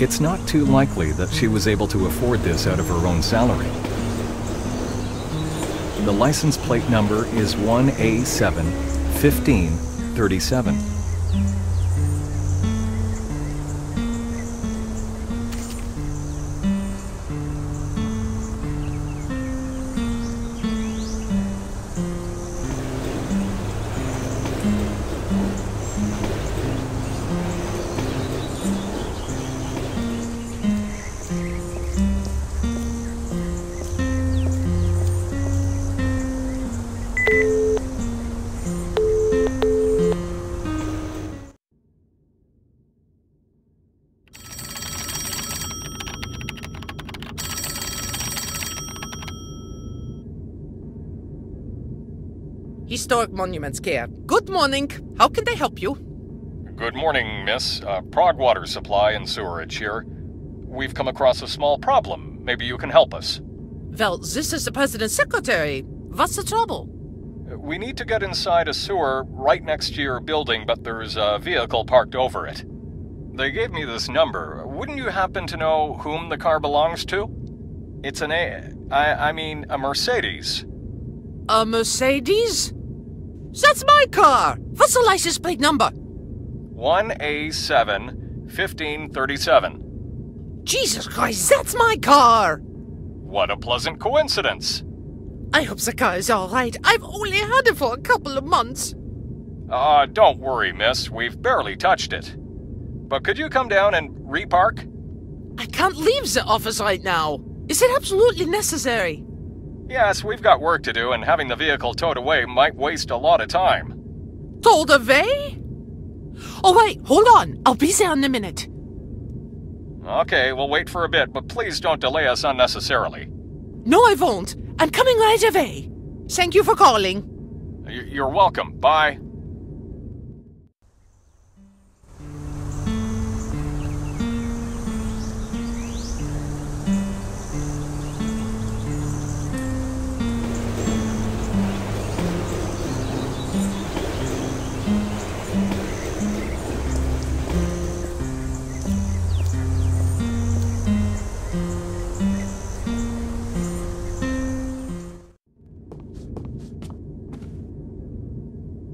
It's not too likely that she was able to afford this out of her own salary. The license plate number is 1A7-1537. Historic Monuments Care. Good morning. How can they help you? Good morning, miss. Prague Water Supply and Sewerage here. We've come across a small problem. Maybe you can help us. Well, this is the President's Secretary. What's the trouble? We need to get inside a sewer right next to your building, but there's a vehicle parked over it. They gave me this number. Wouldn't you happen to know whom the car belongs to? It's a Mercedes. A Mercedes? That's my car! What's the license plate number? 1A7-1537. Jesus Christ, that's my car! What a pleasant coincidence. I hope the car is alright. I've only had it for a couple of months. Don't worry, miss. We've barely touched it. But could you come down and repark? I can't leave the office right now. Is it absolutely necessary? Yes, we've got work to do, and having the vehicle towed away might waste a lot of time. Towed away? Oh wait, hold on. I'll be there in a minute. Okay, we'll wait for a bit, but please don't delay us unnecessarily. No, I won't. I'm coming right away. Thank you for calling. You're welcome. Bye.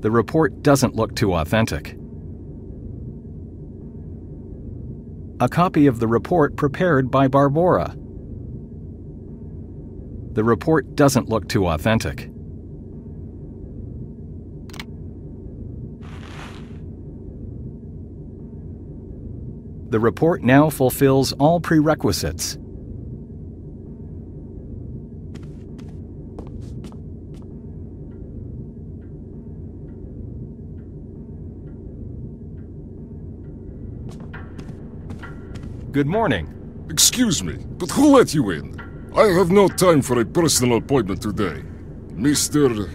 The report doesn't look too authentic. A copy of the report prepared by Barbora. The report doesn't look too authentic. The report now fulfills all prerequisites. Good morning. Excuse me, but who let you in? I have no time for a personal appointment today. Mr.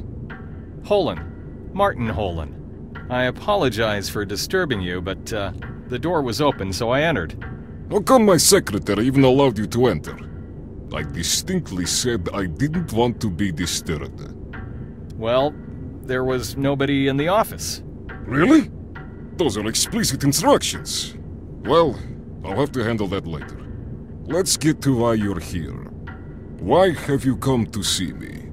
Holen. Martin Holen. I apologize for disturbing you, but the door was open, so I entered. How come my secretary even allowed you to enter? I distinctly said I didn't want to be disturbed. Well, there was nobody in the office. Really? Those are explicit instructions. Well, I'll have to handle that later. Let's get to why you're here. Why have you come to see me?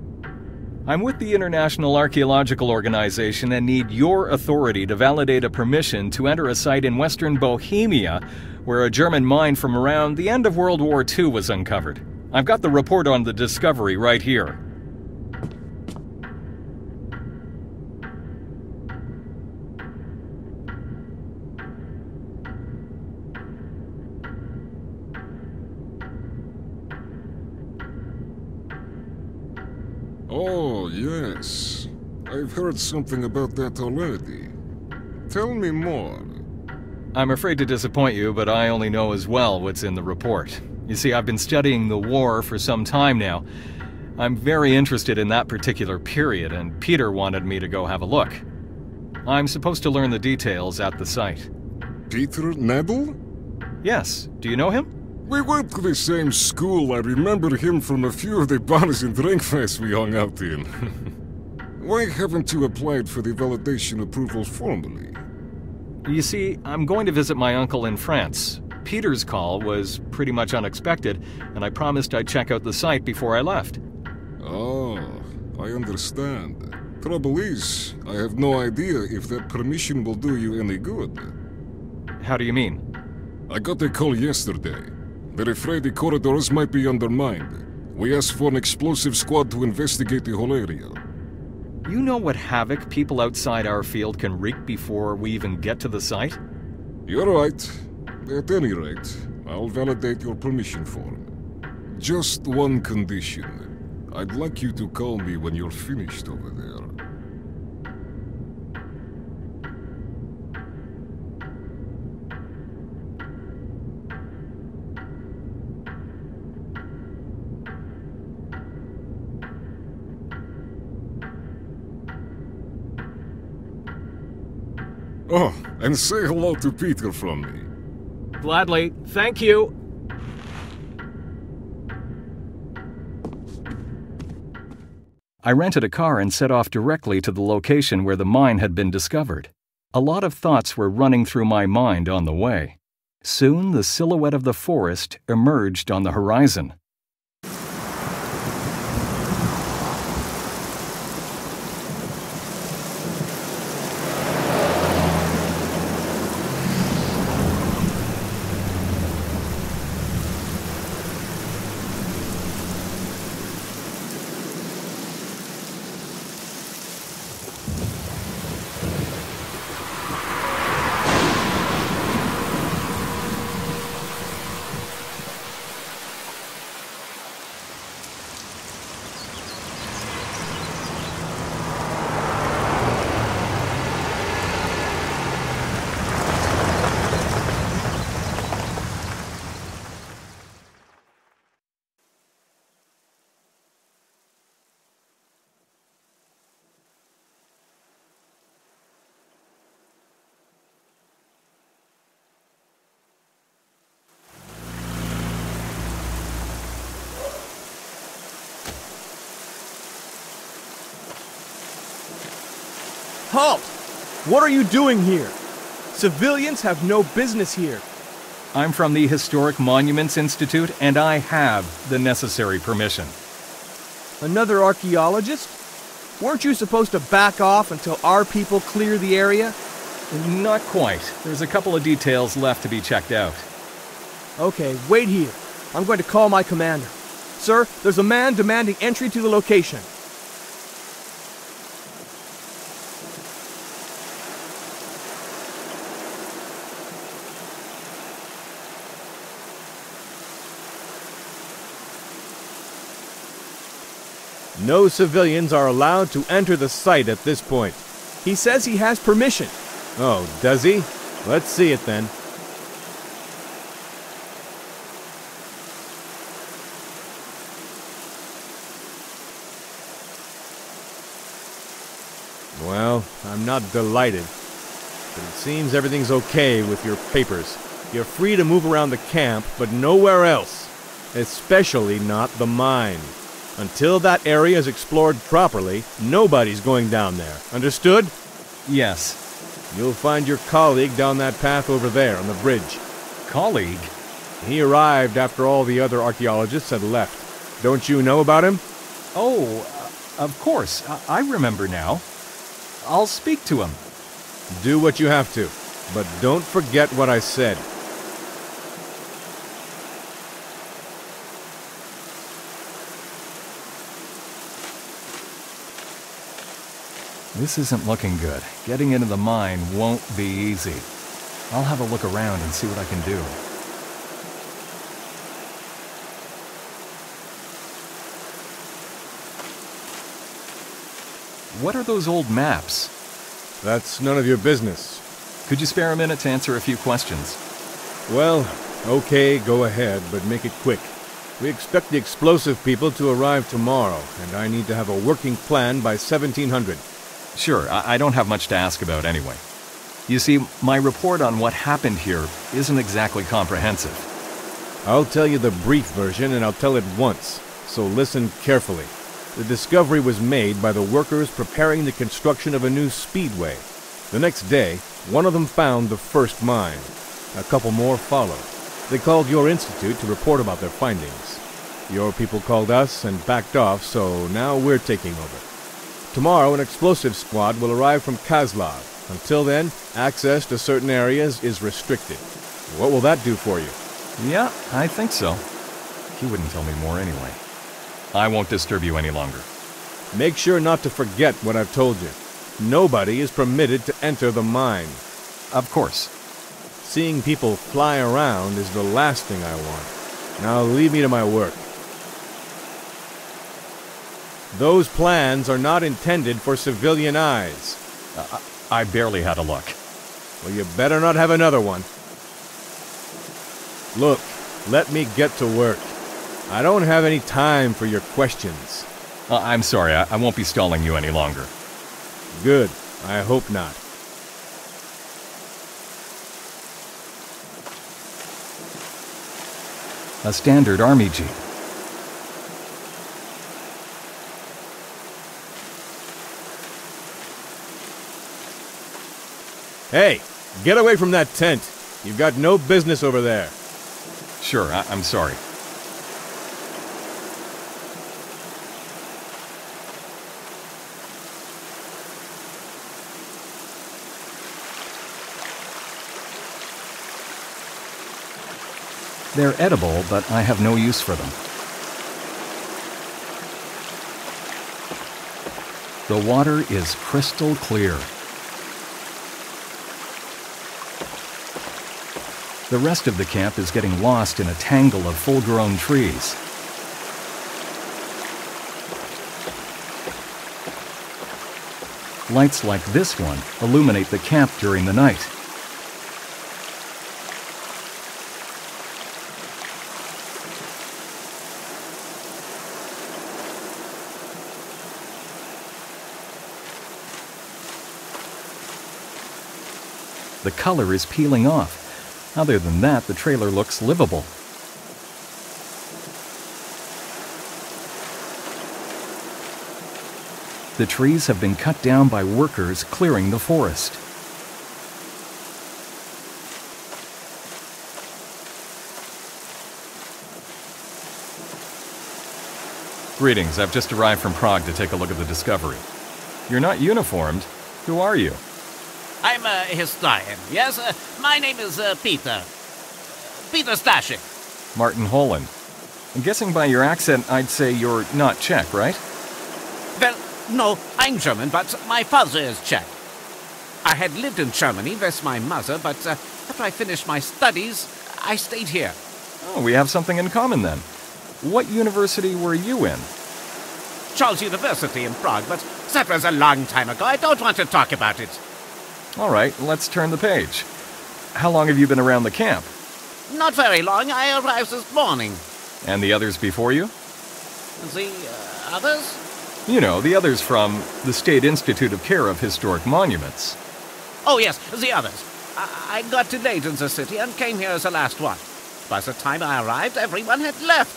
I'm with the International Archaeological Organization and need your authority to validate a permission to enter a site in western Bohemia where a German mine from around the end of World War II was uncovered. I've got the report on the discovery right here. Oh, yes. I've heard something about that already. Tell me more. I'm afraid to disappoint you, but I only know as well what's in the report. You see, I've been studying the war for some time now. I'm very interested in that particular period, and Peter wanted me to go have a look. I'm supposed to learn the details at the site. Peter Nebel? Yes. Do you know him? We went to the same school. I remember him from a few of the bars and drinkfests we hung out in. Why haven't you applied for the validation approval formally? You see, I'm going to visit my uncle in France. Peter's call was pretty much unexpected, and I promised I'd check out the site before I left. Oh, I understand. Trouble is, I have no idea if that permission will do you any good. How do you mean? I got a call yesterday. They're afraid the corridors might be undermined. We asked for an explosive squad to investigate the whole area. You know what havoc people outside our field can wreak before we even get to the site? You're right. At any rate, I'll validate your permission form. Just one condition. I'd like you to call me when you're finished over there. Oh, and say hello to Peter from me. Gladly. Thank you. I rented a car and set off directly to the location where the mine had been discovered. A lot of thoughts were running through my mind on the way. Soon, the silhouette of the forest emerged on the horizon. Halt! What are you doing here? Civilians have no business here. I'm from the Historic Monuments Institute, and I have the necessary permission. Another archaeologist? Weren't you supposed to back off until our people clear the area? Not quite. There's a couple of details left to be checked out. Okay, wait here. I'm going to call my commander. Sir, there's a man demanding entry to the location. No civilians are allowed to enter the site at this point. He says he has permission. Oh, does he? Let's see it then. Well, I'm not delighted, but it seems everything's okay with your papers. You're free to move around the camp, but nowhere else, especially not the mine. Until that area is explored properly, nobody's going down there. Understood? Yes. You'll find your colleague down that path over there on the bridge. Colleague? He arrived after all the other archaeologists had left. Don't you know about him? Oh, of course. I remember now. I'll speak to him. Do what you have to, but don't forget what I said. This isn't looking good. Getting into the mine won't be easy. I'll have a look around and see what I can do. What are those old maps? That's none of your business. Could you spare a minute to answer a few questions? Well, okay, go ahead, but make it quick. We expect the explosive people to arrive tomorrow, and I need to have a working plan by 1700. Sure, I don't have much to ask about anyway. You see, my report on what happened here isn't exactly comprehensive. I'll tell you the brief version, and I'll tell it once, so listen carefully. The discovery was made by the workers preparing the construction of a new speedway. The next day, one of them found the first mine. A couple more followed. They called your institute to report about their findings. Your people called us and backed off, so now we're taking over. Tomorrow, an explosive squad will arrive from Kazlov. Until then, access to certain areas is restricted. What will that do for you? Yeah, I think so. He wouldn't tell me more anyway. I won't disturb you any longer. Make sure not to forget what I've told you. Nobody is permitted to enter the mine. Of course. Seeing people fly around is the last thing I want. Now leave me to my work. Those plans are not intended for civilian eyes. I barely had a look. Well, you better not have another one. Look, let me get to work. I don't have any time for your questions. I'm sorry, I won't be stalling you any longer. Good. I hope not. A standard army jeep. Hey, get away from that tent. You've got no business over there. Sure, I'm sorry. They're edible, but I have no use for them. The water is crystal clear. The rest of the camp is getting lost in a tangle of full-grown trees. Lights like this one illuminate the camp during the night. The color is peeling off. Other than that, the trailer looks livable. The trees have been cut down by workers clearing the forest. Greetings, I've just arrived from Prague to take a look at the discovery. You're not uniformed. Who are you? I'm a historian, yes? My name is Peter. Peter Stashik. Martin Holland. I'm guessing by your accent I'd say you're not Czech, right? Well, no, I'm German, but my father is Czech. I had lived in Germany with my mother, but after I finished my studies, I stayed here. Oh, we have something in common then. What university were you in? Charles University in Prague, but that was a long time ago. I don't want to talk about it. All right, let's turn the page. How long have you been around the camp? Not very long. I arrived this morning. And the others before you? The others? You know, the others from the State Institute of Care of Historic Monuments. Oh, yes, the others. I got delayed in the city and came here as the last one. By the time I arrived, everyone had left.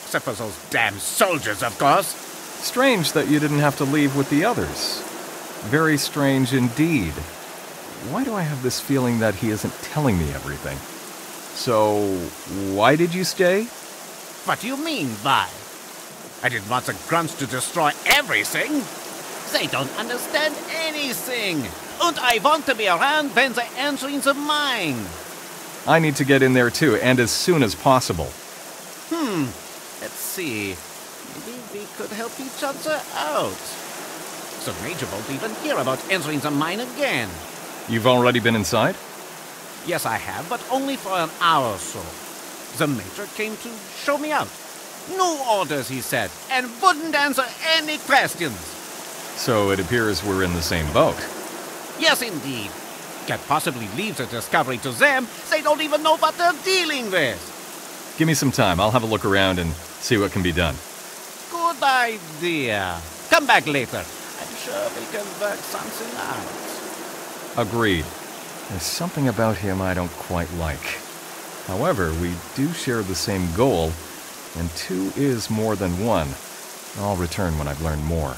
Except for those damn soldiers, of course. Strange that you didn't have to leave with the others. Very strange indeed. Why do I have this feeling that he isn't telling me everything? So, why did you stay? What do you mean, why? I didn't want the grunts to destroy everything. They don't understand anything. And I want to be around when they enter the mine. I need to get in there too, and as soon as possible. Let's see. Maybe we could help each other out. The Major won't even hear about entering the mine again. You've already been inside? Yes, I have, but only for an hour or so. The Major came to show me out. No orders, he said, and wouldn't answer any questions. So it appears we're in the same boat. Yes, indeed. Can't possibly leave the discovery to them. They don't even know what they're dealing with. Give me some time. I'll have a look around and see what can be done. Good idea. Come back later. I'm sure we can work something out. Agreed. There's something about him I don't quite like. However, we do share the same goal, and two is more than one. I'll return when I've learned more.